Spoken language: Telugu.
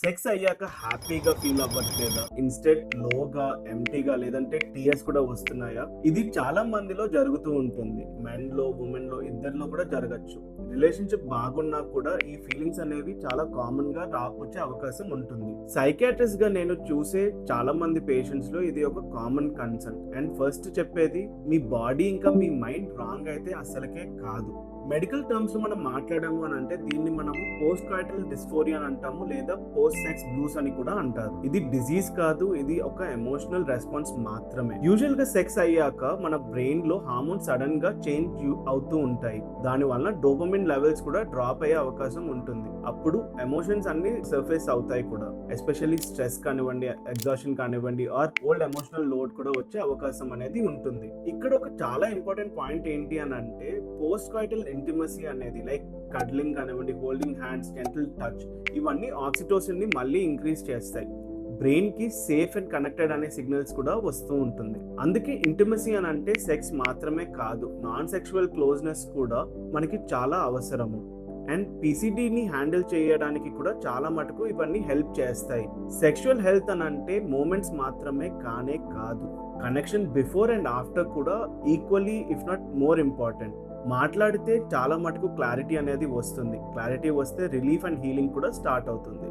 సెక్స్ అయ్యాక హ్యాపీగా ఫీల్ అవ్వట్లేదా? ఇన్‌స్టెడ్ లోగా, ఎంప్టీగా లేదంటే టీయర్స్ కూడా వస్తున్నాయా? ఇది చాలా మందిలో జరుగుతూ ఉంటుంది. మెన్‌లో, వుమెన్‌లో ఇద్దరిలో కూడా జరగచ్చు. రిలేషన్‌షిప్ బాగున్నా కూడా ఈ ఫీలింగ్స్ అనేవి చాలా కామన్‌గా వచ్చే అవకాశం ఉంటుంది. సైకియాట్రిస్ట్‌గా నేను చూసే చాలా మంది పేషెంట్స్‌లో ఇది ఒక కామన్ కన్సర్న్. అండ్ ఫస్ట్ చెప్పేది మీ బాడీ ఇంకా మీ మైండ్ రాంగ్ అయితే అస్సలకే కాదు. మెడికల్ టర్మ్స్ లో మనం మాట్లాడాము అని అంటే దీన్ని మనము పోస్ట్ కాయిటల్ డిస్ఫోరియా అని అంటాము, లేదా పోస్ట్ సెక్స్ బ్లూస్ అని కూడా అంటారు. ఇది డిజీజ్ కాదు, ఇది ఒక ఎమోషనల్ రెస్పాన్స్ మాత్రమే. యూజువల్ గా సెక్స్ అయ్యాక మన బ్రెయిన్ లో హార్మోన్స్ సడన్ గా చేంజ్ అవుతూ ఉంటాయి. దాని వలన డోపమిన్ లెవెల్స్ కూడా డ్రాప్ అయ్యే అవకాశం ఉంటుంది. అప్పుడు ఎమోషన్స్ అన్ని సర్ఫేస్ అవుతాయి కూడా. ఎస్పెషల్లీ స్ట్రెస్ కానివ్వండి, ఎగ్జాషన్ కానివ్వండి, ఆర్ ఓల్డ్ ఎమోషనల్ లోడ్ కూడా వచ్చే అవకాశం అనేది ఉంటుంది. ఇక్కడ ఒక చాలా ఇంపార్టెంట్ పాయింట్ ఏంటి అని అంటే పోస్ట్ కాయిటల్ ఇంటిమసీ అనేది లైక్ కడ్లింగ్ కానివ్వండి, హోల్డింగ్ హ్యాండ్స్, జెంటల్ టచ్, ఇవన్నీ ఆక్సిటోసిన్ ని మళ్ళీ ఇంక్రీజ్ చేస్తాయి. బ్రెయిన్ కి సేఫ్ అండ్ కనెక్టెడ్ అనే సిగ్నల్స్ కూడా వస్తూ ఉంటుంది. అందుకే ఇంటిమసీ అని అంటే సెక్స్ మాత్రమే కాదు, నాన్ సెక్షువల్ క్లోజ్నెస్ కూడా మనకి చాలా అవసరము. అండ్ పీసీడీని హ్యాండిల్ చేయడానికి కూడా చాలా మటుకు ఇవన్నీ హెల్ప్ చేస్తాయి. సెక్షువల్ హెల్త్ అని అంటే మూమెంట్స్ మాత్రమే కానే కాదు, కనెక్షన్ బిఫోర్ అండ్ ఆఫ్టర్ కూడా equally if not more important. మాట్లాడితే చాలా మటుకు క్లారిటీ అనేది వస్తుంది. క్లారిటీ వస్తే రిలీఫ్ అండ్ హీలింగ్ కూడా స్టార్ట్ అవుతుంది.